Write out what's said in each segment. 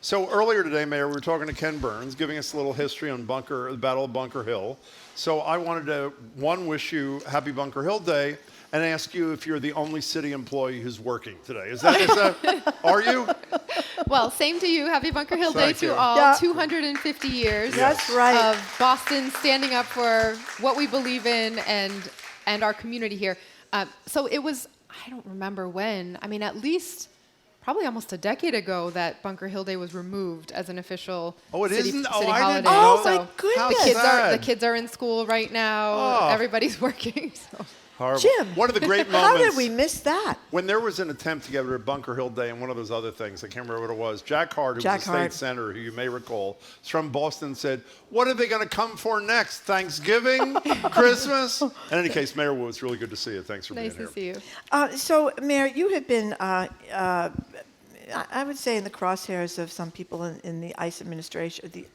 So earlier today, Mayor, we were talking to Ken Burns, giving us a little history on the Battle of Bunker Hill. So I wanted to, wish you Happy Bunker Hill Day and ask you if you're the only city employee who's working today. Are you? Well, same to you. Happy Bunker Hill Day Thank to you. all. Yeah. 250 years That's right. of Boston standing up for what we believe in and our community here. So it was, I don't remember when, I mean, at least probably almost a decade ago that Bunker Hill Day was removed as an official city isn't? holiday. I didn't know that. my goodness. The kids are in school right now. Everybody's working. So. Horrible. Jim, One of the great moments. how did we miss that? When there was an attempt to get rid of Bunker Hill Day and one of those other things, I can't remember what it was, Jack Hart, who was a state senator, who you may recall, is from Boston, said, what are they going to come for next? Thanksgiving? Christmas? In any case, Mayor Wu, it's really good to see you. Thanks for being here. Nice to see you. So, Mayor, you have been, I would say, in the crosshairs of some people in the ICE administration, the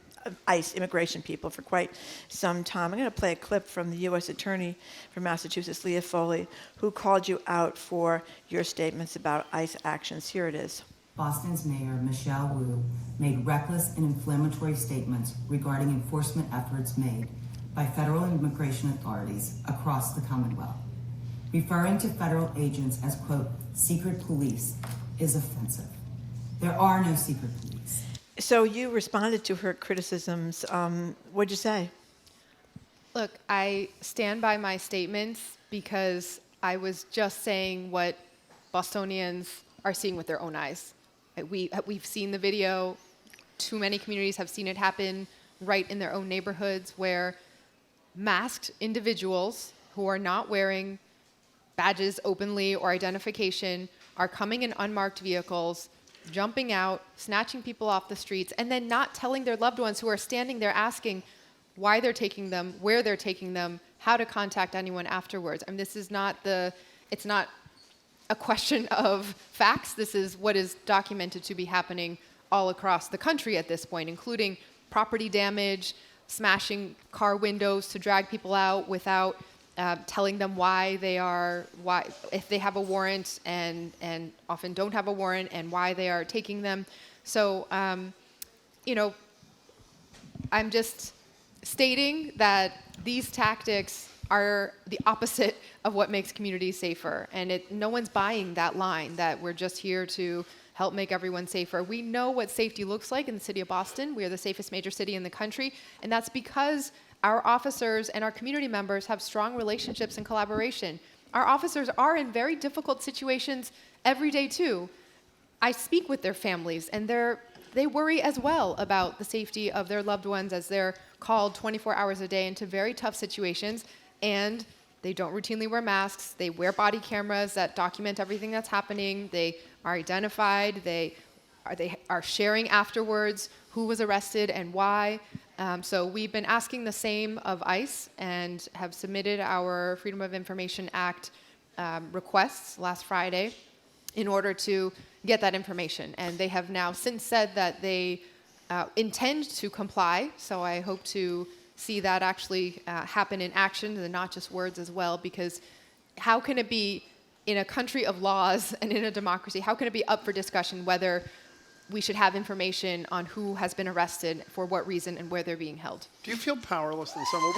ICE immigration people for quite some time. I'm going to play a clip from the U.S. Attorney from Massachusetts, Leah Foley, who called you out for your statements about ICE actions. Here it is. Boston's Mayor Michelle Wu made reckless and inflammatory statements regarding enforcement efforts made by federal immigration authorities across the Commonwealth. Referring to federal agents as, quote, secret police is offensive. There are no secret police. So you responded to her criticisms. What'd you say? Look, I stand by my statements because I was just saying what Bostonians are seeing with their own eyes. We've seen the video. Too many communities have seen it happen right in their own neighborhoods where masked individuals who are not wearing badges openly or identification are coming in unmarked vehicles, jumping out, snatching people off the streets, and then not telling their loved ones who are standing there asking why they're taking them, where they're taking them, how to contact anyone afterwards. I mean, it's not a question of facts. This is what is documented to be happening all across the country at this point, including property damage, smashing car windows to drag people out without telling them why if they have a warrant and often don't have a warrant and why they are taking them. So, I'm just stating that these tactics are the opposite of what makes communities safer. And no one's buying that line that we're just here to help make everyone safer. We know what safety looks like in the city of Boston. We are the safest major city in the country. And that's because our officers and our community members have strong relationships and collaboration. Our officers are in very difficult situations every day too. I speak with their families and they worry as well about the safety of their loved ones as they're called 24 hours a day into very tough situations, and they don't routinely wear masks. They wear body cameras that document everything that's happening. They are identified. They are sharing afterwards who was arrested and why. So we've been asking the same of ICE and have submitted our Freedom of Information Act requests last Friday in order to get that information. And they have now since said that they intend to comply. So I hope to see that actually happen in action and not just words as well, because how can it be in a country of laws and in a democracy, how can it be up for discussion whether we should have information on who has been arrested, for what reason, and where they're being held? Do you feel powerless in some way?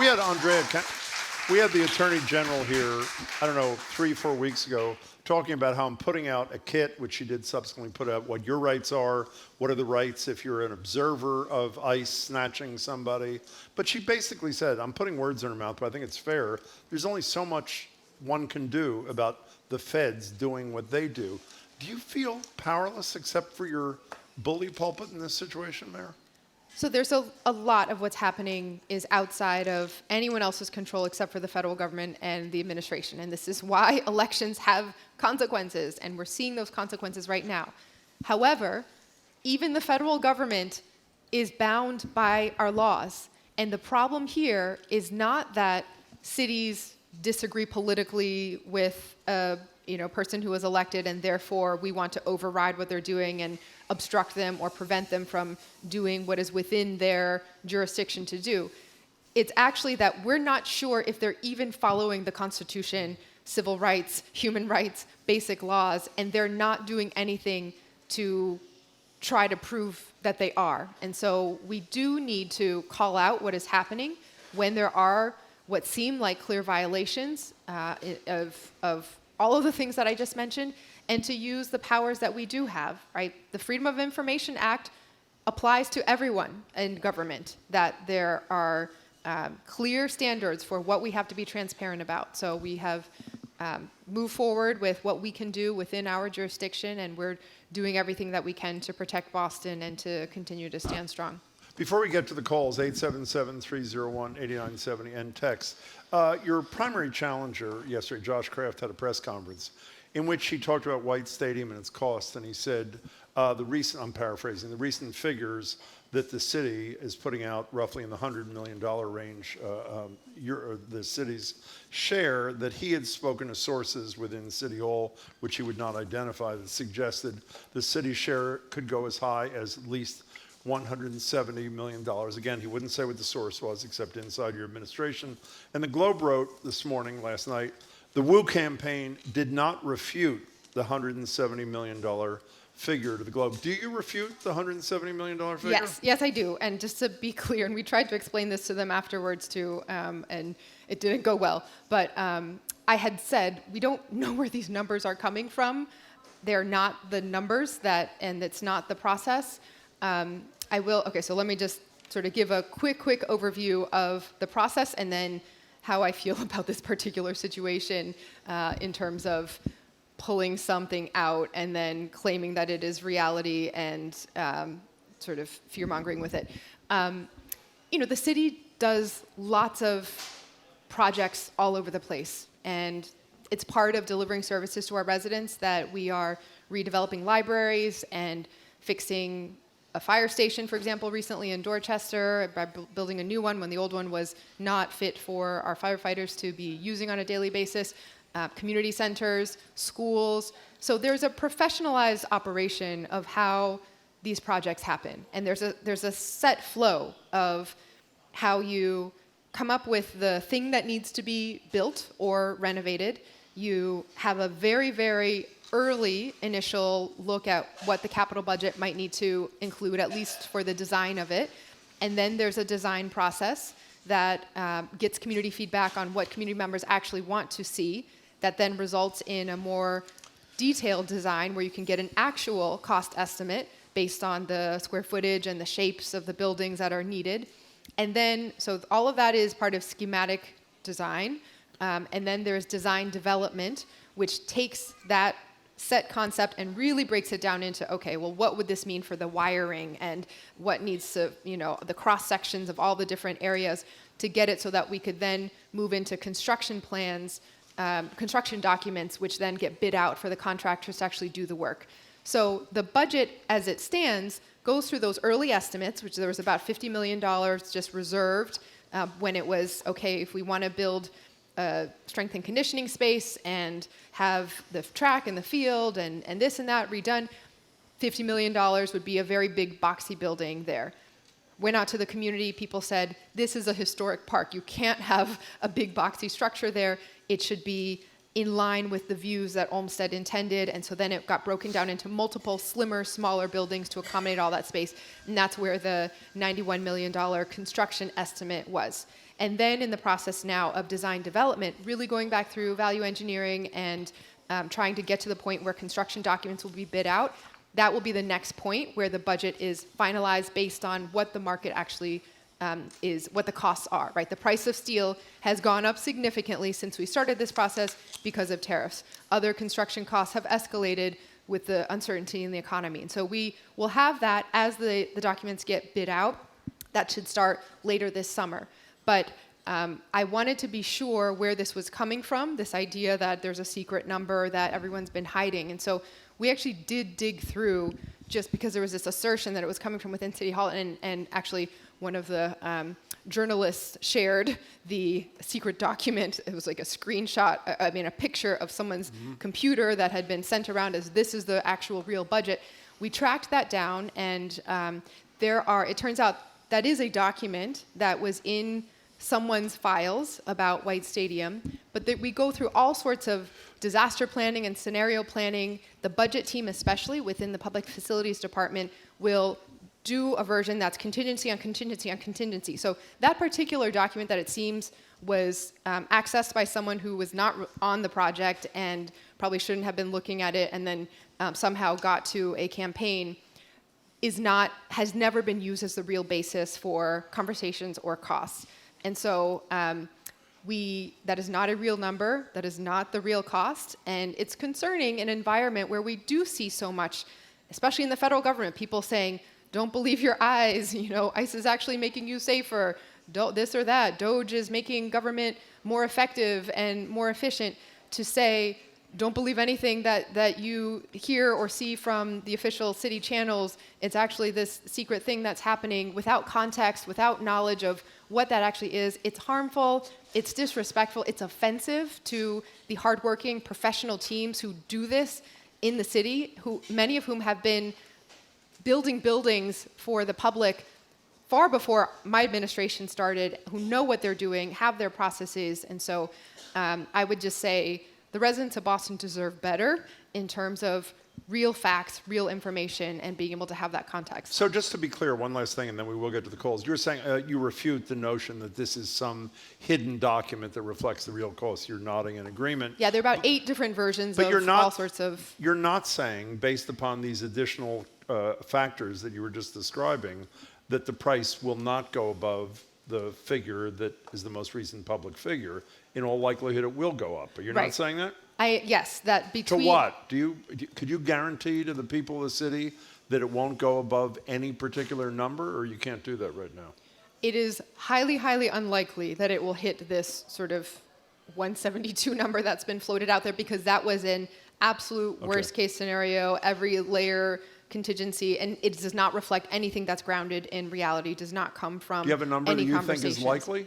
We had the Attorney General here, 3-4 weeks ago, talking about how I'm putting out a kit, which she did subsequently put out, what your rights are, what are the rights if you're an observer of ICE snatching somebody. But she basically said, I'm putting words in her mouth, but I think it's fair, there's only so much one can do about the feds doing what they do. Do you feel powerless except for your bully pulpit in this situation, Mayor? So there's a lot of what's happening is outside of anyone else's control except for the federal government and the administration. And this is why elections have consequences, and we're seeing those consequences right now. However, even the federal government is bound by our laws. And the problem here is not that cities disagree politically with a person who was elected and therefore we want to override what they're doing and obstruct them or prevent them from doing what is within their jurisdiction to do. It's actually that we're not sure if they're even following the Constitution, civil rights, human rights, basic laws, and they're not doing anything to try to prove that they are. And so we do need to call out what is happening when there are what seem like clear violations of all of the things that I just mentioned, and to use the powers that we do have, right? The Freedom of Information Act applies to everyone in government, that there are clear standards for what we have to be transparent about. So we have moved forward with what we can do within our jurisdiction, and we're doing everything that we can to protect Boston and to continue to stand strong. Before we get to the calls, 877-301-8970 and text. Your primary challenger yesterday, Josh Kraft, had a press conference in which he talked about White Stadium and its cost, and he said I'm paraphrasing, the recent figures that the city is putting out roughly in the $100 million range, the city's share, that he had spoken to sources within City Hall, which he would not identify, that suggested the city's share could go as high as at least $170 million. Again, he wouldn't say what the source was, except inside your administration. And the Globe wrote this morning, last night, the Woo campaign did not refute the $170 million figure to the Globe. Do you refute the $170 million figure? Yes, I do. And just to be clear, and we tried to explain this to them afterwards too, and it didn't go well. But I had said, we don't know where these numbers are coming from. They're not the numbers and it's not the process. So let me just sort of give a quick overview of the process and then how I feel about this particular situation in terms of pulling something out and then claiming that it is reality and sort of fear-mongering with it. The city does lots of projects all over the place, and it's part of delivering services to our residents that we are redeveloping libraries and fixing a fire station, for example, recently in Dorchester, by building a new one when the old one was not fit for our firefighters to be using on a daily basis. Community centers, schools. So there's a professionalized operation of how these projects happen. And there's a set flow of how you come up with the thing that needs to be built or renovated. You have a very, very early initial look at what the capital budget might need to include, at least for the design of it. And then there's a design process that gets community feedback on what community members actually want to see, that then results in a more detailed design where you can get an actual cost estimate based on the square footage and the shapes of the buildings that are needed. And then, so all of that is part of schematic design. And then there's design development, which takes that set concept and really breaks it down into, okay, well, what would this mean for the wiring and what needs to, the cross sections of all the different areas to get it so that we could then move into construction plans, construction documents, which then get bid out for the contractors to actually do the work. So the budget as it stands goes through those early estimates, which there was about $50 million just reserved when it was, okay, if we want to build a strength and conditioning space and have the track and the field and this and that redone, $50 million would be a very big boxy building there. Went out to the community, people said, this is a historic park. You can't have a big boxy structure there. It should be in line with the views that Olmsted intended, and so then it got broken down into multiple slimmer, smaller buildings to accommodate all that space, and that's where the $91 million construction estimate was. And then in the process now of design development, really going back through value engineering and trying to get to the point where construction documents will be bid out, that will be the next point where the budget is finalized based on what the market actually is, what the costs are, right? The price of steel has gone up significantly since we started this process because of tariffs. Other construction costs have escalated with the uncertainty in the economy. And so we will have that as the documents get bid out. That should start later this summer. But I wanted to be sure where this was coming from, this idea that there's a secret number that everyone's been hiding. And so we actually did dig through, just because there was this assertion that it was coming from within City Hall, and actually one of the journalists shared the secret document. It was like a screenshot, a picture of someone's computer that had been sent around as this is the actual real budget. We tracked that down, and it turns out that is a document that was in someone's files about White Stadium, but that we go through all sorts of disaster planning and scenario planning. The budget team, especially within the Public Facilities Department, will do a version that's contingency on contingency on contingency. So that particular document that it seems was accessed by someone who was not on the project and probably shouldn't have been looking at it, and then somehow got to a campaign, has never been used as the real basis for conversations or costs. And so that is not a real number, that is not the real cost, and it's concerning in an environment where we do see so much, especially in the federal government, people saying, don't believe your eyes, ICE is actually making you safer, this or that, DOGE is making government more effective and more efficient, to say, don't believe anything that you hear or see from the official city channels. It's actually this secret thing that's happening without context, without knowledge of what that actually is. It's harmful, it's disrespectful, it's offensive to the hardworking professional teams who do this in the city, many of whom have been building buildings for the public far before my administration started, who know what they're doing, have their processes. And so I would just say, the residents of Boston deserve better in terms of real facts, real information, and being able to have that context. So just to be clear, one last thing, and then we will get to the calls. You're saying you refute the notion that this is some hidden document that reflects the real cost. You're nodding in agreement. Yeah, there are about 8 different versions But of all sorts of... You're not saying, based upon these additional factors that you were just describing, that the price will not go above the figure that is the most recent public figure. In all likelihood, it will go up. But you're Right. not saying that? Yes, that between... To what? Could you guarantee to the people of the city that it won't go above any particular number, or you can't do that right now? It is highly, highly unlikely that it will hit this sort of 172 number that's been floated out there, because that was an absolute worst case scenario, every layer contingency, and it does not reflect anything that's grounded in reality, does not come from Do you have a number that you think is likely?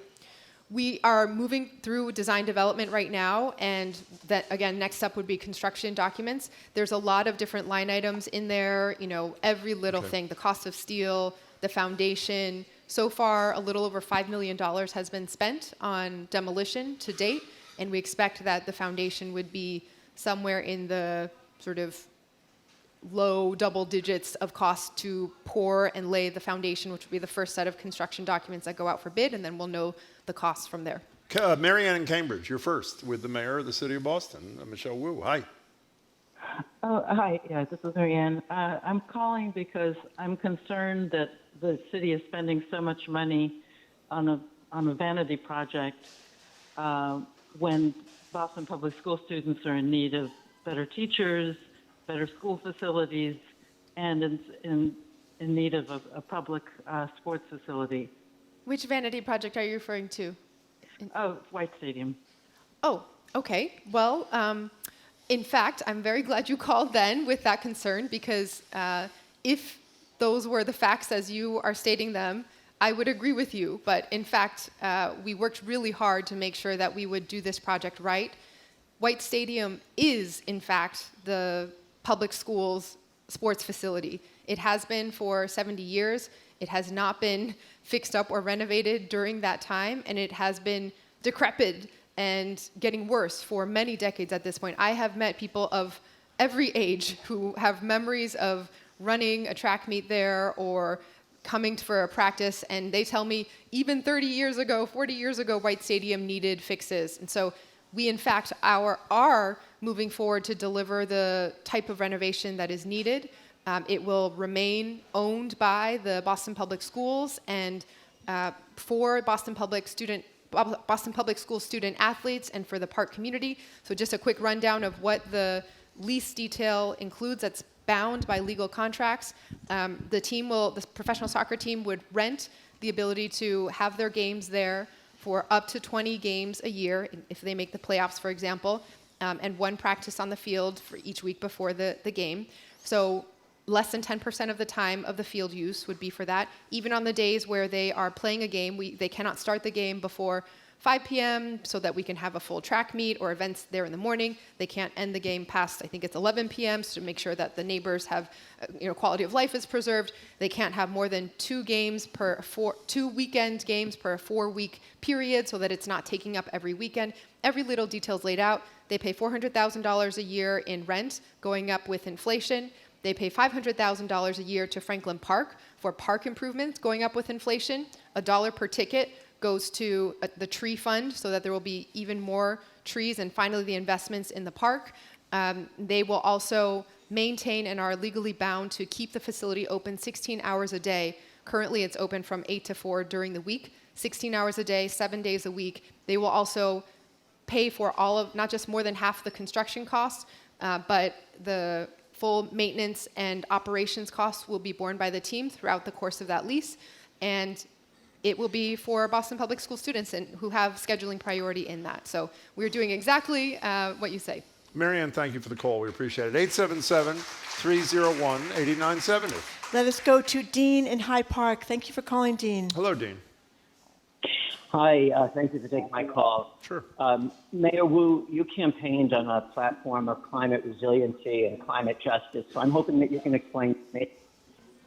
We are moving through design development right now, and that, again, next step would be construction documents. There's a lot of different line items in there, every little thing, the cost of steel, the foundation. So far, a little over $5 million has been spent on demolition to date, and we expect that the foundation would be somewhere in the sort of low double digits of cost to pour and lay the foundation, which will be the first set of construction documents that go out for bid, and then we'll know the costs from there. Mary Ann in Cambridge, you're first with the mayor of the city of Boston, Michelle Wu. Hi. Oh, hi. Yeah, this is Mary Ann. I'm calling because I'm concerned that the city is spending so much money on a vanity project when Boston Public School students are in need of better teachers, better school facilities, and in need of a public sports facility. Which vanity project are you referring to? Oh, White Stadium. Oh, okay. Well, in fact, I'm very glad you called then with that concern, because if those were the facts as you are stating them, I would agree with you. But in fact, we worked really hard to make sure that we would do this project right. White Stadium is, in fact, the public schools sports facility. It has been for 70 years. It has not been fixed up or renovated during that time, and it has been decrepit and getting worse for many decades at this point. I have met people of every age who have memories of running a track meet there or coming for a practice, and they tell me even 30 years ago, 40 years ago, White Stadium needed fixes. And so we, in fact, are moving forward to deliver the type of renovation that is needed. It will remain owned by the Boston Public Schools, and for Boston Public School student athletes and for the park community. So just a quick rundown of what the lease detail includes that's bound by legal contracts. The professional soccer team would rent the ability to have their games there for up to 20 games a year, if they make the playoffs, for example, and 1 practice on the field for each week before the game. So less than 10% of the time of the field use would be for that. Even on the days where they are playing a game, they cannot start the game before 5 p.m. so that we can have a full track meet or events there in the morning. They can't end the game past, I think it's 11 p.m. so to make sure that the neighbors have, quality of life is preserved. They can't have more than 2 weekend games per 4-week period so that it's not taking up every weekend. Every little detail's laid out. They pay $400,000 a year in rent, going up with inflation. They pay $500,000 a year to Franklin Park for park improvements, going up with inflation. $1 per ticket goes to the tree fund so that there will be even more trees. And finally, the investments in the park. They will also maintain and are legally bound to keep the facility open 16 hours a day. Currently, it's open from 8 to 4 during the week, 16 hours a day, 7 days a week. They will also pay for not just more than half the construction costs, but the full maintenance and operations costs will be borne by the team throughout the course of that lease. And it will be for Boston Public School students who have scheduling priority in that. So we're doing exactly what you say. Marianne, thank you for the call. We appreciate it. 877-301-8970. Let us go to Dean in Hyde Park. Thank you for calling, Dean. Hello, Dean. Hi, thank you for taking my call. Sure. Mayor Wu, you campaigned on a platform of climate resiliency and climate justice, so I'm hoping that you can explain to me,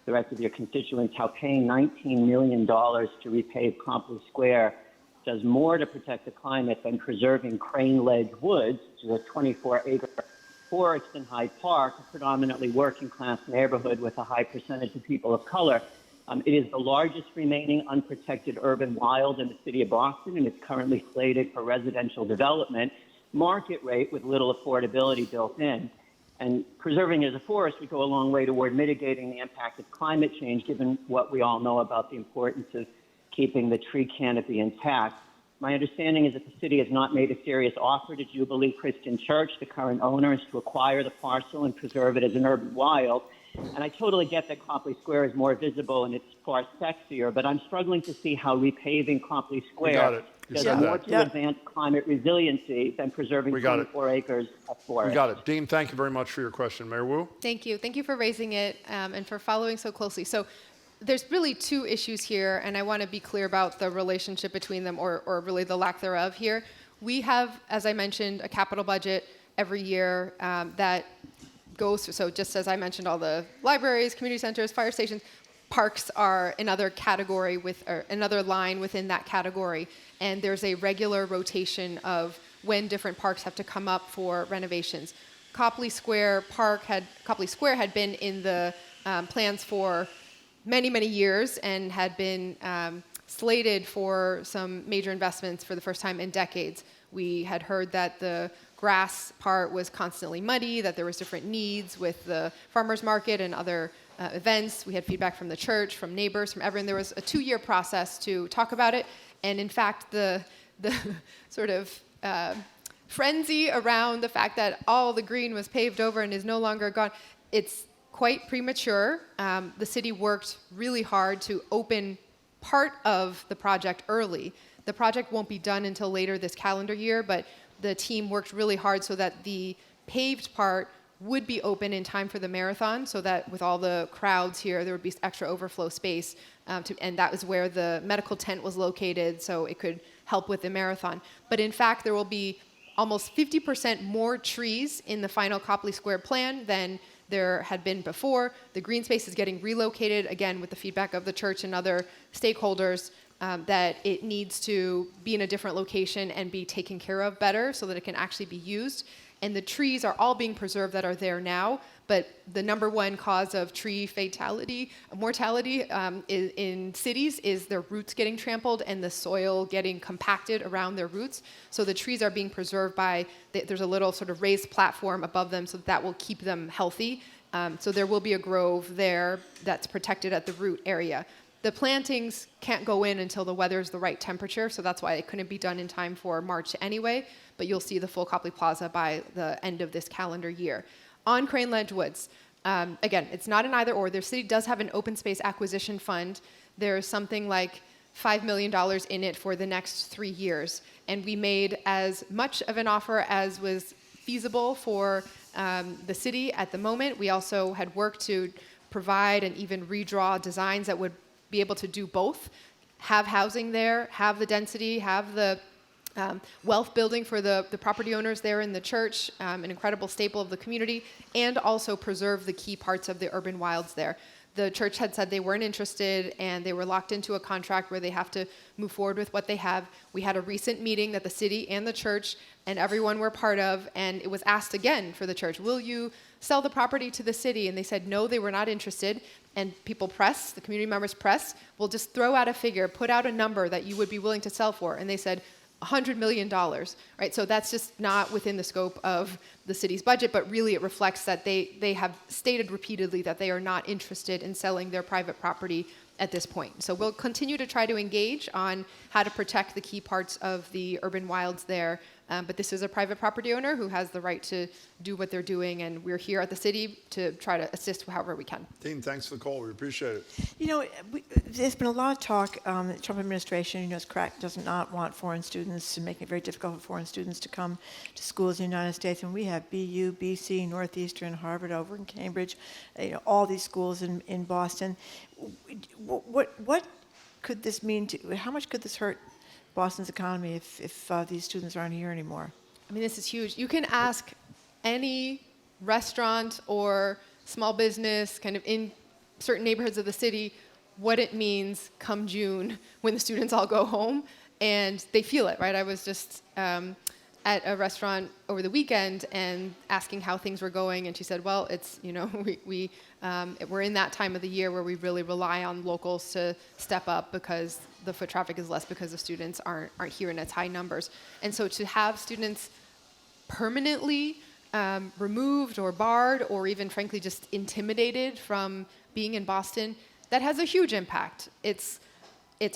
the rest of your constituents, how paying $19 million to repave Copley Square does more to protect the climate than preserving Crane Ledge Woods, which is a 24-acre forest in Hyde Park, a predominantly working-class neighborhood with a high percentage of people of color. It is the largest remaining unprotected urban wild in the city of Boston, and it's currently slated for residential development, market rate with little affordability built in. And preserving it as a forest would go a long way toward mitigating the impact of climate change, given what we all know about the importance of keeping the tree canopy intact. My understanding is that the city has not made a serious offer to Jubilee Christian Church, the current owners, to acquire the parcel and preserve it as an urban wild. And I totally get that Copley Square is more visible and it's far sexier, but I'm struggling to see how repaving Copley Square does more to advance climate resiliency than preserving 24 acres of forest. We got it. Dean, thank you very much for your question. Mayor Wu? Thank you. Thank you for raising it and for following so closely. So there's really 2 issues here, and I want to be clear about the relationship between them or really the lack thereof here. We have, as I mentioned, a capital budget every year that goes through, so just as I mentioned, all the libraries, community centers, fire stations, parks are another category or another line within that category. And there's a regular rotation of when different parks have to come up for renovations. Copley Square had been in the plans for many, many years and had been slated for some major investments for the first time in decades. We had heard that the grass part was constantly muddy, that there was different needs with the farmers market and other events. We had feedback from the church, from neighbors, from everyone. There was a 2-year process to talk about it. And in fact, the sort of frenzy around the fact that all the green was paved over and is no longer gone, it's quite premature. The city worked really hard to open part of the project early. The project won't be done until later this calendar year, but the team worked really hard so that the paved part would be open in time for the marathon, so that with all the crowds here, there would be extra overflow space, and that was where the medical tent was located, so it could help with the marathon. But in fact, there will be almost 50% more trees in the final Copley Square plan than there had been before. The green space is getting relocated, again, with the feedback of the church and other stakeholders, that it needs to be in a different location and be taken care of better so that it can actually be used. And the trees are all being preserved that are there now, but the number 1 cause of tree mortality in cities is their roots getting trampled and the soil getting compacted around their roots. So the trees are being preserved there's a little sort of raised platform above them, so that will keep them healthy. So there will be a grove there that's protected at the root area. The plantings can't go in until the weather's the right temperature, so that's why it couldn't be done in time for March anyway, but you'll see the full Copley Plaza by the end of this calendar year. On Crane Ledge Woods, again, it's not an either or. The city does have an open space acquisition fund. There's something like $5 million in it for the next 3 years, and we made as much of an offer as was feasible for the city at the moment. We also had worked to provide and even redraw designs that would be able to do both, have housing there, have the density, have the wealth building for the property owners there in the church, an incredible staple of the community, and also preserve the key parts of the urban wilds there. The church had said they weren't interested, and they were locked into a contract where they have to move forward with what they have. We had a recent meeting that the city and the church and everyone were part of, and it was asked again for the church, will you sell the property to the city? And they said no, they were not interested. And people pressed, the community members pressed, well, just throw out a figure, put out a number that you would be willing to sell for. And they said, $100 million, right? So that's just not within the scope of the city's budget, but really it reflects that they have stated repeatedly that they are not interested in selling their private property at this point. So we'll continue to try to engage on how to protect the key parts of the urban wilds there. But this is a private property owner who has the right to do what they're doing, and we're here at the city to try to assist however we can. Dean, thanks for the call. We appreciate it. You know, there's been a lot of talk. The Trump administration, does not want foreign students, and making it very difficult for foreign students to come to schools in the United States. And we have BU, BC, Northeastern, Harvard over in Cambridge, all these schools in Boston. What could this mean to? How much could this hurt Boston's economy if these students aren't here anymore? I mean, this is huge. You can ask any restaurant or small business kind of in certain neighborhoods of the city what it means come June when the students all go home, and they feel it, right? I was just at a restaurant over the weekend and asking how things were going, and she said, well, it's, we're in that time of the year where we really rely on locals to step up because the foot traffic is less because the students aren't here in its high numbers. And so to have students permanently removed or barred or even frankly just intimidated from being in Boston, that has a huge impact. It's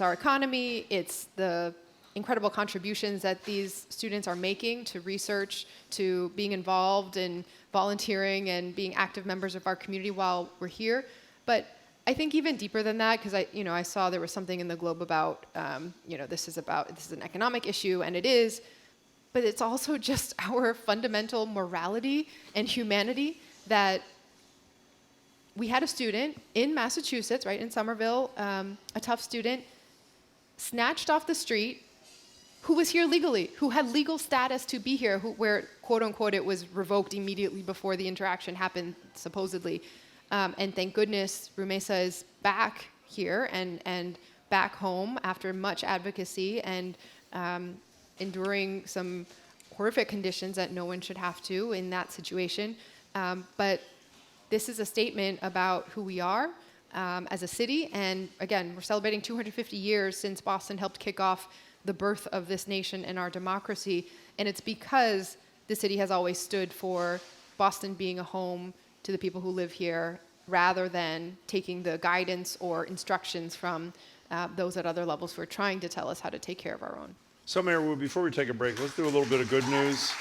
our economy, it's the incredible contributions that these students are making to research, to being involved in volunteering and being active members of our community while we're here. But I think even deeper than that, because I saw there was something in the Globe about, this is an economic issue, and it is, but it's also just our fundamental morality and humanity that we had a student in Massachusetts, right, in Somerville, a tough student, snatched off the street, who was here legally, who had legal status to be here, where, quote unquote, it was revoked immediately before the interaction happened, supposedly. And thank goodness Rumesa is back here and back home after much advocacy and enduring some horrific conditions that no one should have to in that situation. But this is a statement about who we are as a city. And again, we're celebrating 250 years since Boston helped kick off the birth of this nation and our democracy. And it's because the city has always stood for Boston being a home to the people who live here rather than taking the guidance or instructions from those at other levels who are trying to tell us how to take care of our own. So, Mayor Wu, before we take a break, let's do a little bit of good news.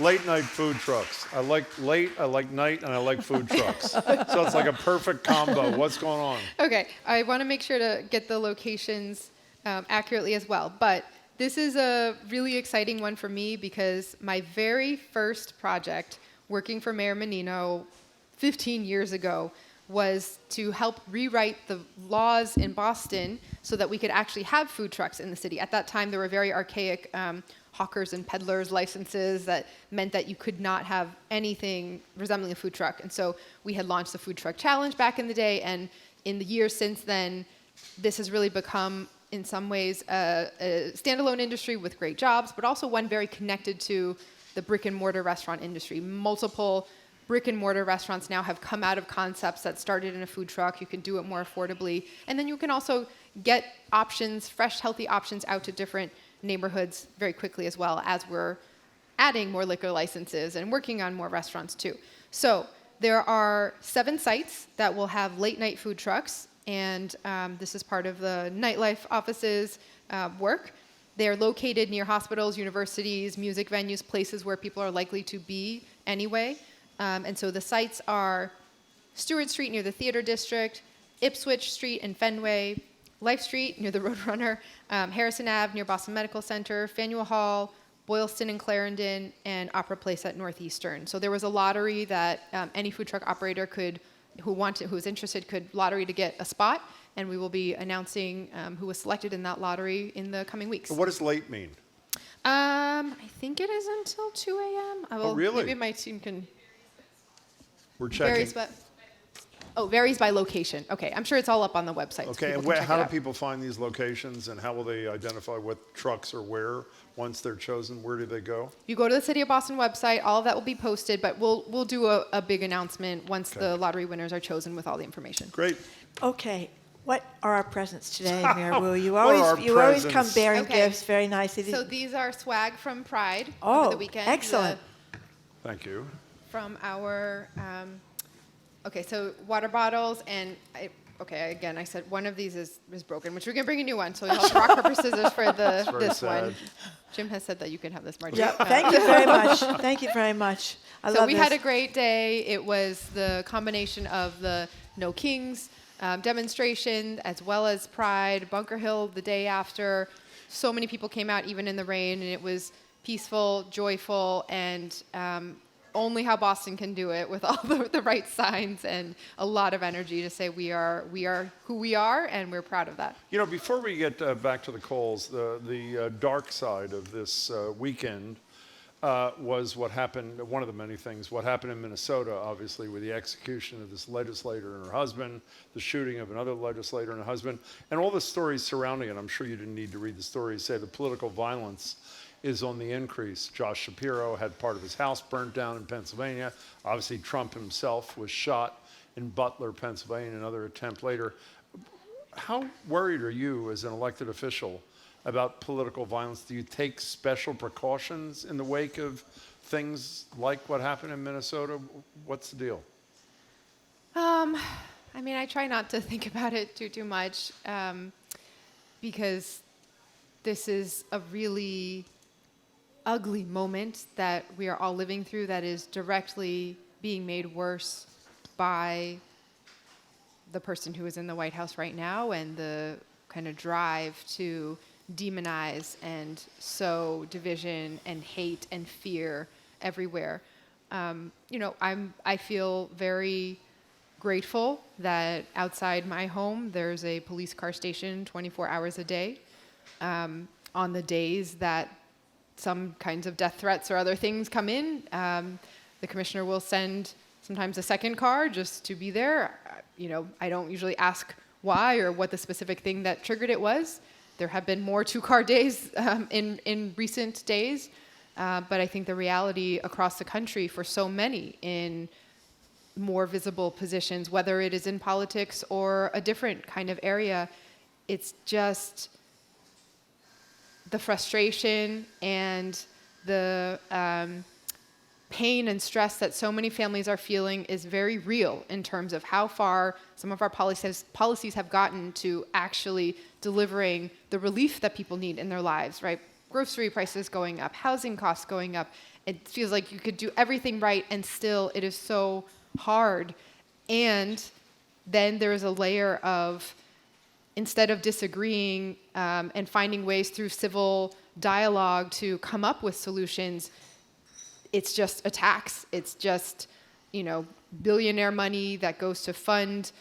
Late night food trucks. I like late, I like night, and I like food trucks. So it's like a perfect combo. What's going on? Okay, I want to make sure to get the locations accurately as well. But this is a really exciting one for me because my very first project working for Mayor Menino 15 years ago was to help rewrite the laws in Boston so that we could actually have food trucks in the city. At that time, there were very archaic hawkers and peddlers licenses that meant that you could not have anything resembling a food truck. And so we had launched the Food Truck Challenge back in the day, and in the years since then, this has really become, in some ways, a standalone industry with great jobs, but also one very connected to the brick and mortar restaurant industry. Multiple brick and mortar restaurants now have come out of concepts that started in a food truck. You can do it more affordably. And then you can also get options, fresh, healthy options out to different neighborhoods very quickly as well as we're adding more liquor licenses and working on more restaurants too. So there are 7 sites that will have late night food trucks, and this is part of the nightlife office's work. They're located near hospitals, universities, music venues, places where people are likely to be anyway. And so the sites are Stewart Street near the Theater District, Ipswich Street and Fenway, Life Street near the Roadrunner, Harrison Ave near Boston Medical Center, Faneuil Hall, Boylston and Clarendon, and Opera Place at Northeastern. So there was a lottery that any food truck operator who was interested could lottery to get a spot, and we will be announcing who was selected in that lottery in the coming weeks. What does late mean? I think it is until 2 a.m. I will, really? Maybe my team can. We're checking. Varies by location. Okay, I'm sure it's all up on the website. So Okay, people and can check how it do out. people find these locations, and how will they identify what trucks are where once they're chosen? Where do they go? You go to the City of Boston website. All of that will be posted, but we'll do a big announcement once the lottery winners are chosen with all the information. Great. Okay. What are our presents today, Mayor Wu? You What are our always come presents? bearing Okay. gifts very nicely. So these are swag from Pride Oh, over the weekend. excellent. Thank you. From our, so water bottles and, again, I said one of these is broken, which we're going to bring a new one. So you'll have to rock, paper, scissors for very this sad. one. Jim has said that you can have this, Margie. Yeah, thank you very much. Thank you very much. I So love we this. had a great day. It was the combination of the No Kings demonstration as well as Pride, Bunker Hill the day after. So many people came out even in the rain, and it was peaceful, joyful, and only how Boston can do it with all the right signs and a lot of energy to say we are who we are, and we're proud of that. You know, before we get back to the Coles, the dark side of this weekend was what happened, one of the many things, what happened in Minnesota, obviously, with the execution of this legislator and her husband, the shooting of another legislator and her husband, and all the stories surrounding it. I'm sure you didn't need to read the stories, say the political violence is on the increase. Josh Shapiro had part of his house burnt down in Pennsylvania. Obviously, Trump himself was shot in Butler, Pennsylvania, another attempt later. How worried are you as an elected official about political violence? Do you take special precautions in the wake of things like what happened in Minnesota? What's the deal? I mean, I try not to think about it too much because this is a really ugly moment that we are all living through that is directly being made worse by the person who is in the White House right now and the kind of drive to demonize and sow division and hate and fear everywhere. I feel very grateful that outside my home there's a police car station 24 hours a day. On the days that some kinds of death threats or other things come in, the commissioner will send sometimes a second car just to be there. I don't usually ask why or what the specific thing that triggered it was. There have been more two-car days in recent days, but I think the reality across the country for so many in more visible positions, whether it is in politics or a different kind of area, it's just the frustration and the pain and stress that so many families are feeling is very real in terms of how far some of our policies have gotten to actually delivering the relief that people need in their lives, right? Grocery prices going up, housing costs going up. It feels like you could do everything right and still it is so hard. And then there is a layer of, instead of disagreeing and finding ways through civil dialogue to come up with solutions, it's just attacks. It's just, billionaire money that goes to fund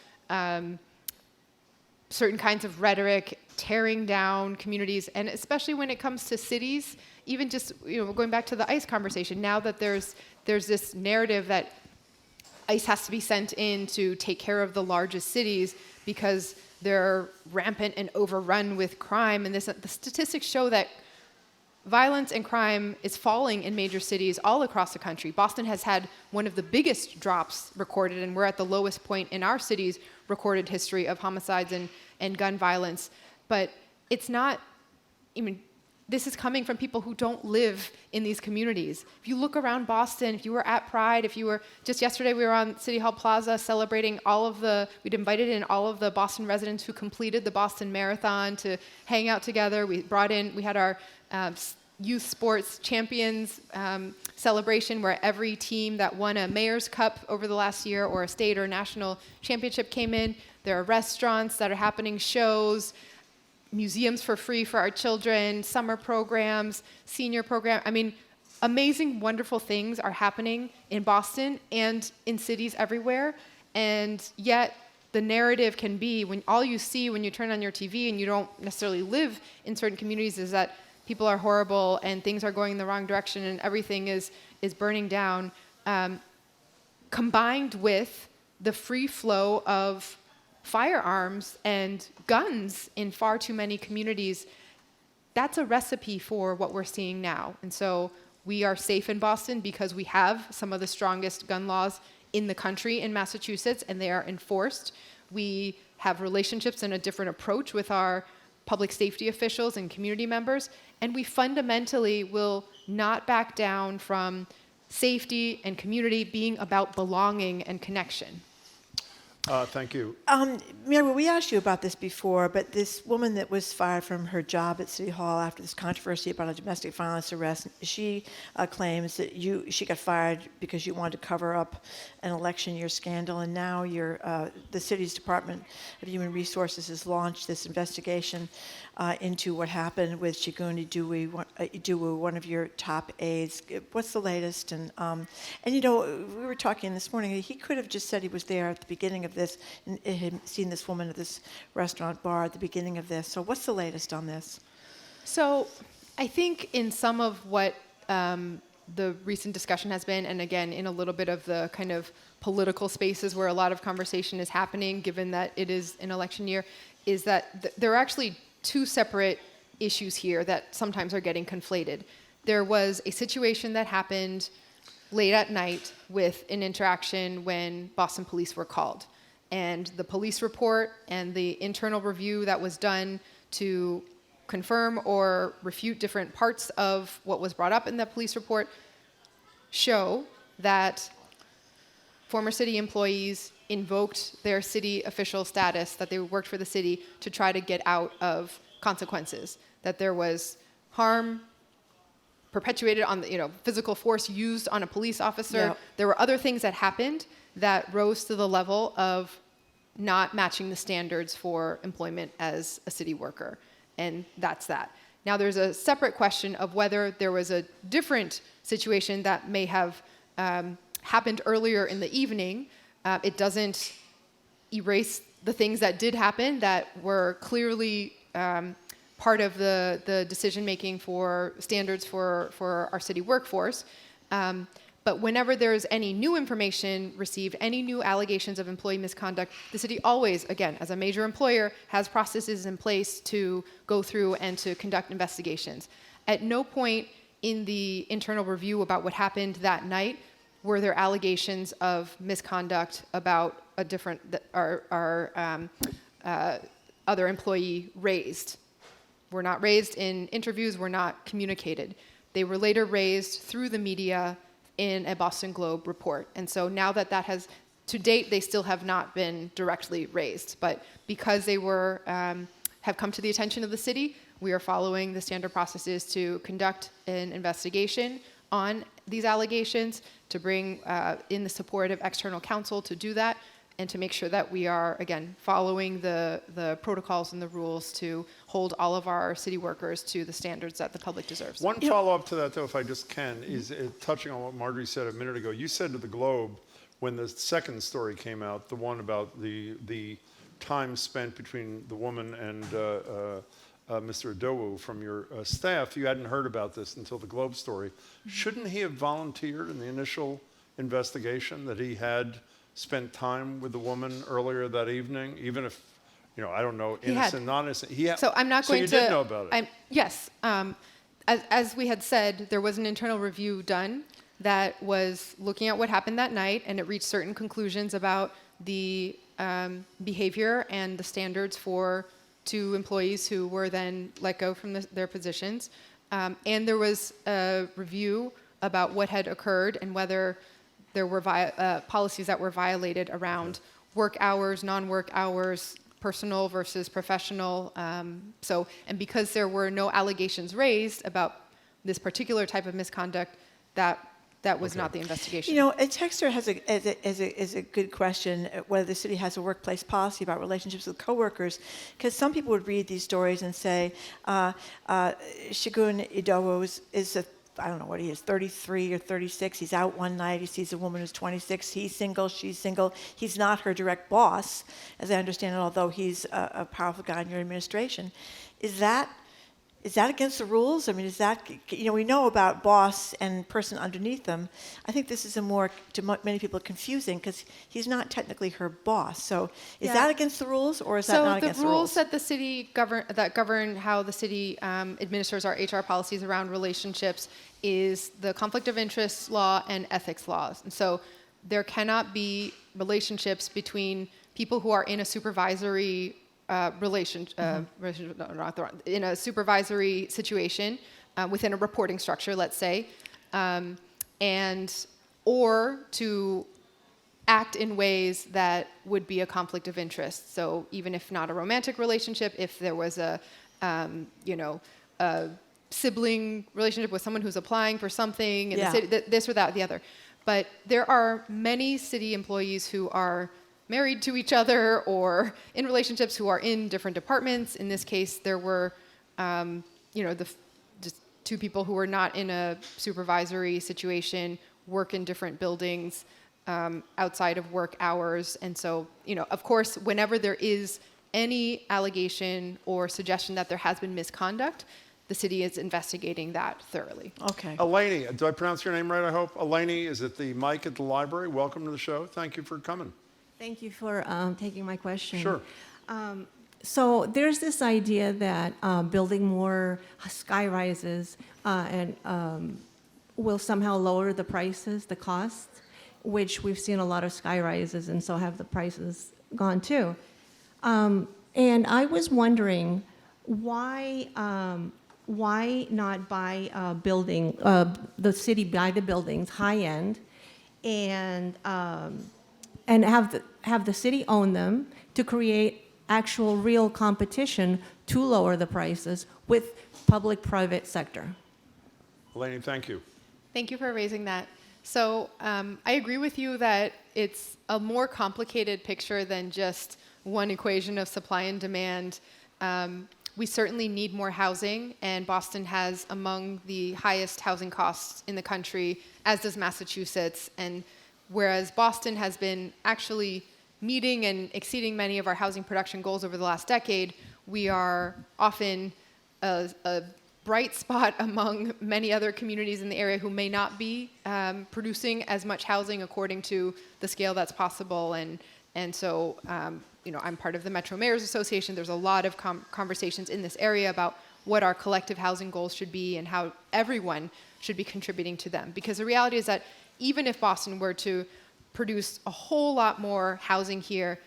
certain kinds of rhetoric, tearing down communities, and especially when it comes to cities, even just, going back to the ICE conversation, now that there's this narrative that ICE has to be sent in to take care of the largest cities because they're rampant and overrun with crime, and the statistics show that violence and crime is falling in major cities all across the country. Boston has had one of the biggest drops recorded, and we're at the lowest point in our city's recorded history of homicides and gun violence. But it's not, this is coming from people who don't live in these communities. If you look around Boston, if you were at Pride, just yesterday we were on City Hall Plaza celebrating we'd invited in all of the Boston residents who completed the Boston Marathon to hang out together. We had our youth sports champions celebration where every team that won a Mayor's Cup over the last year or a state or national championship came in. There are restaurants that are happening, shows, museums for free for our children, summer programs, senior program. Amazing, wonderful things are happening in Boston and in cities everywhere. And yet the narrative can be, when all you see when you turn on your TV and you don't necessarily live in certain communities, is that people are horrible and things are going in the wrong direction and everything is burning down, combined with the free flow of firearms and guns in far too many communities, that's a recipe for what we're seeing now. And so we are safe in Boston because we have some of the strongest gun laws in the country in Massachusetts, and they are enforced. We have relationships and a different approach with our public safety officials and community members, and we fundamentally will not back down from safety and community being about belonging and connection. Thank you. Mary, we asked you about this before, but this woman that was fired from her job at City Hall after this controversy about a domestic violence arrest, she claims that she got fired because you wanted to cover up an election year scandal, and now the city's Department of Human Resources has launched this investigation into what happened with Shiguni Duwu, one of your top aides. What's the latest? And we were talking this morning. He could have just said he was there at the beginning of this and had seen this woman at this restaurant bar at the beginning of this. So what's the latest on this? So I think in some of what the recent discussion has been, and again, in a little bit of the kind of political spaces where a lot of conversation is happening, given that it is an election year, is that there are actually two separate issues here that sometimes are getting conflated. There was a situation that happened late at night with an interaction when Boston police were called. And the police report and the internal review that was done to confirm or refute different parts of what was brought up in the police report show that former city employees invoked their city official status, that they worked for the city, to try to get out of consequences, that there was harm perpetuated on physical force used on a police officer. Yep. There were other things that happened that rose to the level of not matching the standards for employment as a city worker. And that's that. Now there's a separate question of whether there was a different situation that may have happened earlier in the evening. It doesn't erase the things that did happen that were clearly part of the decision-making for standards for our city workforce. But whenever there's any new information received, any new allegations of employee misconduct, the city always, again, as a major employer, has processes in place to go through and to conduct investigations. At no point in the internal review about what happened that night were there allegations of misconduct about a different, other employee raised. Were not raised in interviews, were not communicated. They were later raised through the media in a Boston Globe report. And so now that has, to date, they still have not been directly raised. But because they have come to the attention of the city, we are following the standard processes to conduct an investigation on these allegations, to bring in the support of external counsel to do that, and to make sure that we are, again, following the protocols and the rules to hold all of our city workers to the standards that the public deserves. One follow-up to that, though, if I just can, is touching on what Marjorie said a minute ago. You said to the Globe, when the second story came out, the one about the time spent between the woman and Mr. Adowu from your staff, you hadn't heard about this until the Globe story. Shouldn't he have volunteered in the initial investigation that he had spent time with the woman earlier that evening, even if, I don't know, innocent, non-innocent? So I'm not going to. So you did know about it? Yes. As we had said, there was an internal review done that was looking at what happened that night, and it reached certain conclusions about the behavior and the standards for two employees who were then let go from their positions. And there was a review about what had occurred and whether there were policies that were violated around work hours, non-work hours, personal versus professional. And because there were no allegations raised about this particular type of misconduct, that was not the investigation. A texter has a good question whether the city has a workplace policy about relationships with coworkers, because some people would read these stories and say, Shigun Idowu is I don't know what he is, 33 or 36. He's out one night. He sees a woman who's 26. He's single. She's single. He's not her direct boss, as I understand it, although he's a powerful guy in your administration. Is that Is that against the rules? I mean, is that, we know about boss and person underneath them. I think this is many people, confusing because he's not technically her boss. So is Yeah. that against the rules, or is that not against the rules? So the rules that the city govern how the city administers our HR policies around relationships is the conflict of interest law and ethics laws. And so there cannot be relationships between people who are in a supervisory in a supervisory situation within a reporting structure, let's say, or to act in ways that would be a conflict of interest. So even if not a romantic relationship, if there was a sibling relationship with someone who's applying for something in the city, this or that or the other. But there are many city employees who are married to each other or in relationships who are in different departments. In this case, there were, just two people who were not in a supervisory situation, work in different buildings outside of work hours. And so, of course, whenever there is any allegation or suggestion that there has been misconduct, the city is investigating that thoroughly. Okay. Eleni, did I pronounce your name right, I hope? Eleni is at the mic at the library. Welcome to the show. Thank you for coming. Thank you for taking my question. Sure. So there's this idea that building more sky rises will somehow lower the prices, the costs, which we've seen a lot of sky rises, and so have the prices gone too. And I was wondering why not buy a building, the city buy the buildings high end, and have the city own them to create actual real competition to lower the prices with public-private sector. Eleni, thank you. Thank you for raising that. So I agree with you that it's a more complicated picture than just one equation of supply and demand. We certainly need more housing, and Boston has among the highest housing costs in the country, as does Massachusetts. And whereas Boston has been actually meeting and exceeding many of our housing production goals over the last decade, we are often a bright spot among many other communities in the area who may not be producing as much housing according to the scale that's possible. And so, I'm part of the Metro Mayors Association. There's a lot of conversations in this area about what our collective housing goals should be and how everyone should be contributing to them. Because the reality is that even if Boston were to produce a whole lot more housing here,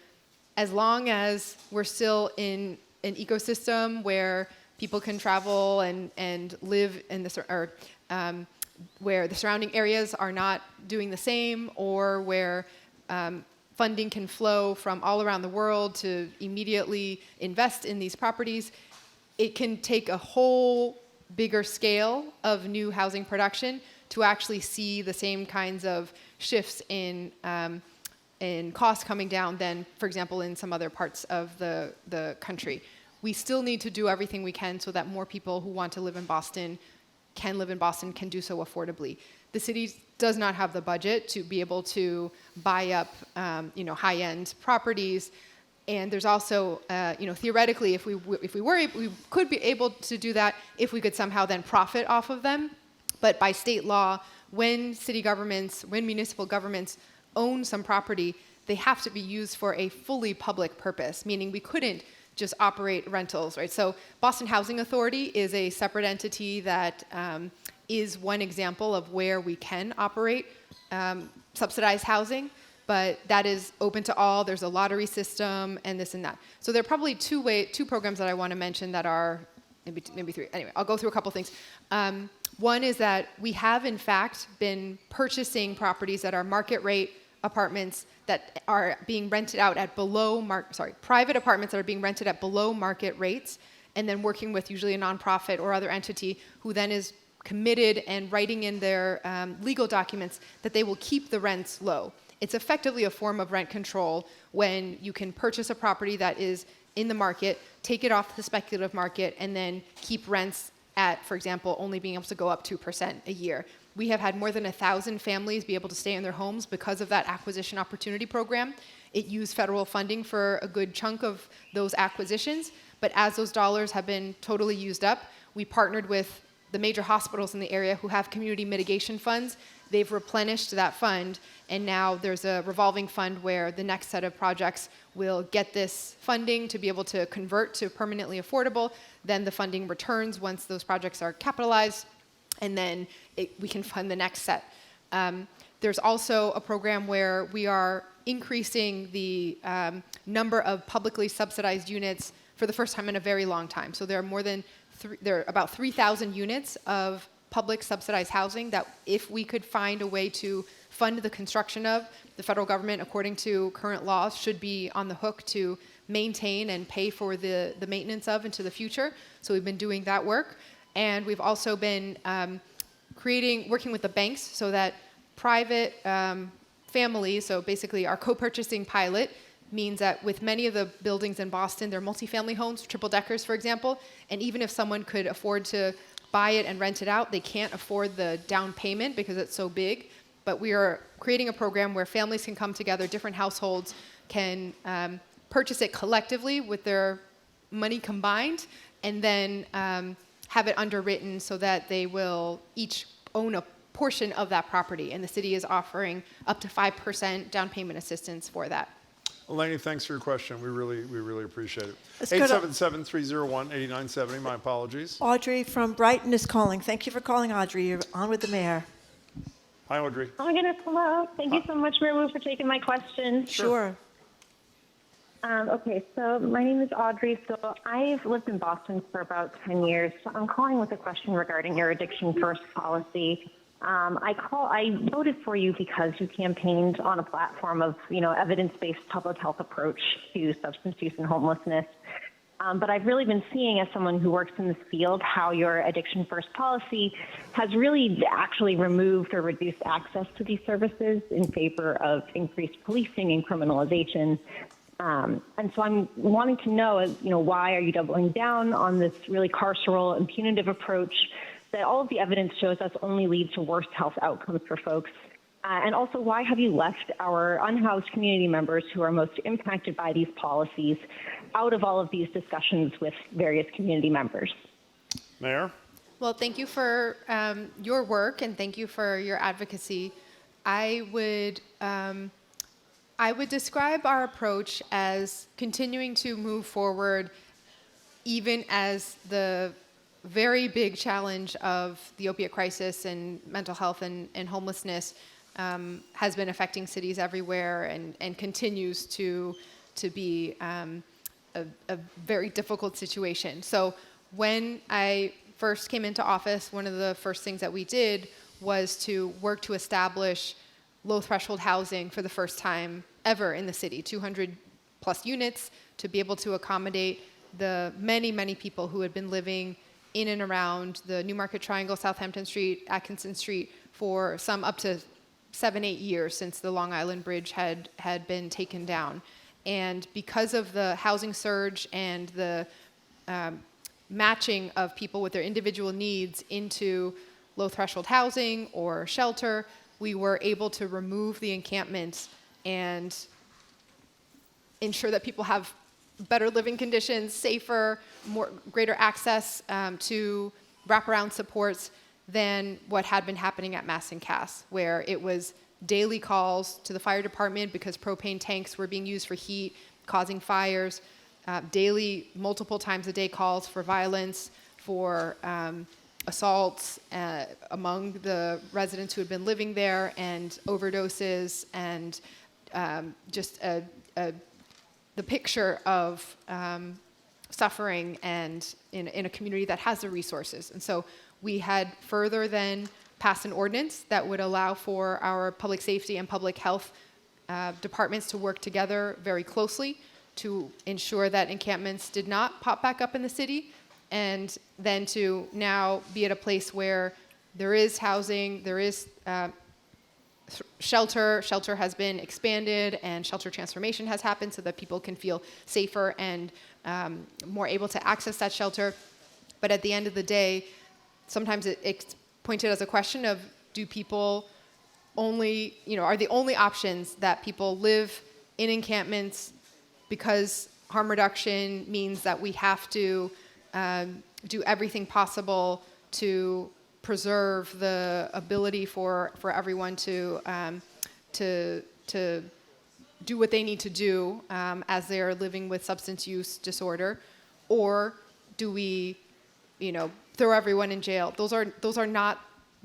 as long as we're still in an ecosystem where people can travel and live in where the surrounding areas are not doing the same, or where funding can flow from all around the world to immediately invest in these properties, it can take a whole bigger scale of new housing production to actually see the same kinds of shifts in costs coming down than, for example, in some other parts of the country. We still need to do everything we can so that more people who want to live in Boston, can do so affordably. The city does not have the budget to be able to buy up, high-end properties. And there's also, theoretically, if we could be able to do that if we could somehow then profit off of them. But by state law, when municipal governments own some property, they have to be used for a fully public purpose, meaning we couldn't just operate rentals, right? So Boston Housing Authority is a separate entity that is one example of where we can operate subsidized housing, but that is open to all. There's a lottery system and this and that. So there are probably two programs that I want to mention that are maybe three. Anyway, I'll go through a couple things. One is that we have, in fact, been purchasing properties that are market rate apartments that are being rented out at private apartments that are being rented at below market rates, and then working with usually a nonprofit or other entity who then is committed and writing in their legal documents that they will keep the rents low. It's effectively a form of rent control when you can purchase a property that is in the market, take it off the speculative market, and then keep rents at, for example, only being able to go up 2% a year. We have had more than 1,000 families be able to stay in their homes because of that acquisition opportunity program. It used federal funding for a good chunk of those acquisitions, but as those dollars have been totally used up, we partnered with the major hospitals in the area who have community mitigation funds. They've replenished that fund, and now there's a revolving fund where the next set of projects will get this funding to be able to convert to permanently affordable. Then the funding returns once those projects are capitalized, and then we can fund the next set. There's also a program where we are increasing the number of publicly subsidized units for the first time in a very long time. So there are about 3,000 units of public subsidized housing that if we could find a way to fund the construction of, the federal government, according to current laws, should be on the hook to maintain and pay for the maintenance of into the future. So we've been doing that work. And we've also been working with the banks so that private families, so basically our co-purchasing pilot, means that with many of the buildings in Boston, they're multifamily homes, triple deckers, for example, and even if someone could afford to buy it and rent it out, they can't afford the down payment because it's so big. But we are creating a program where families can come together, different households can purchase it collectively with their money combined, and then have it underwritten so that they will each own a portion of that property. And the city is offering up to 5% down payment assistance for that. Eleni, thanks for your question. We really appreciate it. Let's go to- 877-301-8970. My apologies. Audrey from Brighton is calling. Thank you for calling, Audrey. You're on with the mayor. Hi, Audrey. Oh my goodness, hello. Thank you so much, Mayor Wu, for taking my question. Sure. Okay, so my name is Audrey. So I've lived in Boston for about 10 years. So I'm calling with a question regarding your addiction first policy. I voted for you because you campaigned on a platform of, evidence-based public health approach to substance use and homelessness. But I've really been seeing, as someone who works in this field, how your addiction first policy has really actually removed or reduced access to these services in favor of increased policing and criminalization. And so I'm wanting to know, why are you doubling down on this really carceral and punitive approach that all of the evidence shows us only leads to worse health outcomes for folks? And also, why have you left our unhoused community members who are most impacted by these policies out of all of these discussions with various community members? Mayor? Well, thank you for your work and thank you for your advocacy. I would describe our approach as continuing to move forward even as the very big challenge of the opiate crisis and mental health and homelessness has been affecting cities everywhere and continues to be a very difficult situation. So when I first came into office, one of the first things that we did was to work to establish low threshold housing for the first time ever in the city, 200 plus units to be able to accommodate the many, many people who had been living in and around the Newmarket Triangle, Southampton Street, Atkinson Street for some up to 7-8 years since the Long Island Bridge had been taken down. And because of the housing surge and the matching of people with their individual needs into low threshold housing or shelter, we were able to remove the encampments and ensure that people have better living conditions, safer, greater access to wraparound supports than what had been happening at Mass and Cass, where it was daily calls to the fire department because propane tanks were being used for heat, causing fires, daily, multiple times a day calls for violence, for assaults among the residents who had been living there, and overdoses, and just the picture of suffering and in a community that has the resources. And so we had further than passed an ordinance that would allow for our public safety and public health departments to work together very closely to ensure that encampments did not pop back up in the city, and then to now be at a place where there is housing, there is shelter has been expanded, and shelter transformation has happened so that people can feel safer and more able to access that shelter. But at the end of the day, sometimes it's pointed as a question of, do people only, are the only options that people live in encampments because harm reduction means that we have to do everything possible to preserve the ability for everyone to do what they need to do as they are living with substance use disorder, or do we, throw everyone in jail? Those are not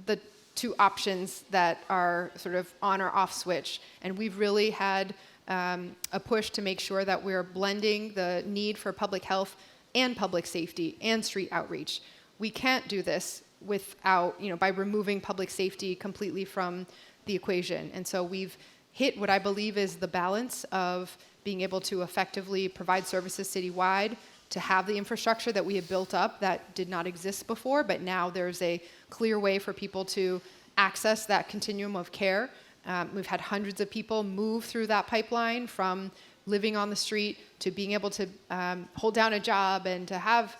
the two options that are sort of on or off switch. And we've really had a push to make sure that we're blending the need for public health and public safety and street outreach. We can't do this without, by removing public safety completely from the equation. And so we've hit what I believe is the balance of being able to effectively provide services citywide, to have the infrastructure that we had built up that did not exist before, but now there's a clear way for people to access that continuum of care. We've had hundreds of people move through that pipeline from living on the street to being able to hold down a job and to have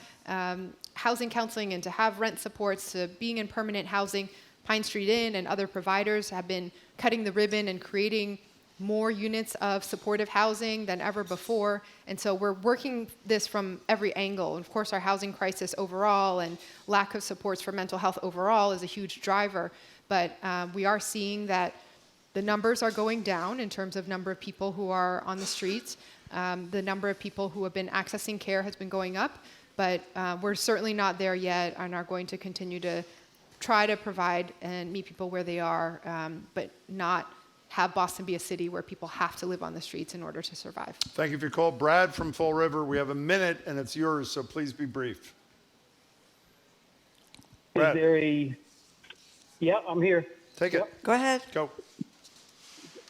housing counseling and to have rent supports, to being in permanent housing. Pine Street Inn and other providers have been cutting the ribbon and creating more units of supportive housing than ever before. And so we're working this from every angle. And of course, our housing crisis overall and lack of supports for mental health overall is a huge driver. But we are seeing that the numbers are going down in terms of number of people who are on the streets. The number of people who have been accessing care has been going up. But we're certainly not there yet and are going to continue to try to provide and meet people where they are, but not have Boston be a city where people have to live on the streets in order to survive. Thank you for your call. Brad from Fall River, we have a minute and it's yours, so please be brief. Brad, Yeah, I'm here. take it. Go ahead. Go.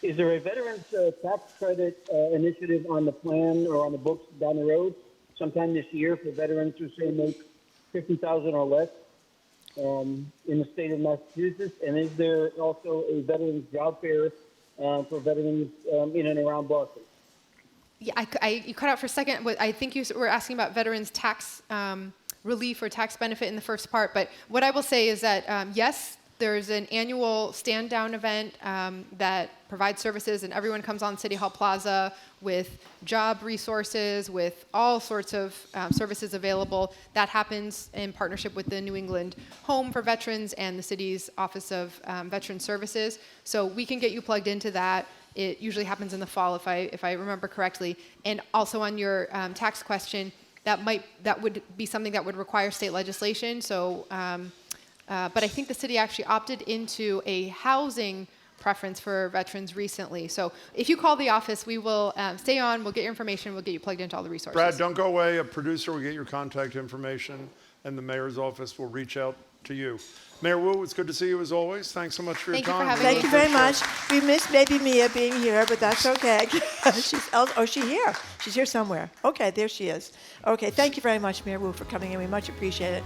Is there a veterans tax credit initiative on the plan or on the books down the road sometime this year for veterans who say make $50,000 or less in the state of Massachusetts? And is there also a veterans job fair for veterans in and around Boston? Yeah, you cut out for a second. But I think you were asking about veterans tax relief or tax benefit in the first part. But what I will say is that, yes, there's an annual stand-down event that provides services, and everyone comes on City Hall Plaza with job resources, with all sorts of services available. That happens in partnership with the New England Home for Veterans and the city's Office of Veteran Services. So we can get you plugged into that. It usually happens in the fall, if I remember correctly. And also on your tax question, that would be something that would require state legislation. So. But I think the city actually opted into a housing preference for veterans recently. So if you call the office, we will stay on, we'll get your information, we'll get you plugged into all the resources. Brad, don't go away. A producer will get your contact information, and the mayor's office will reach out to you. Mayor Wu, it's good to see you as always. Thanks so much for your Thank you for time. having Thank me. you very much. We missed maybe Mia being here, but that's okay. She's here. She's here somewhere. Okay, there she is. Okay, thank you very much, Mayor Wu, for coming in. We much appreciate it.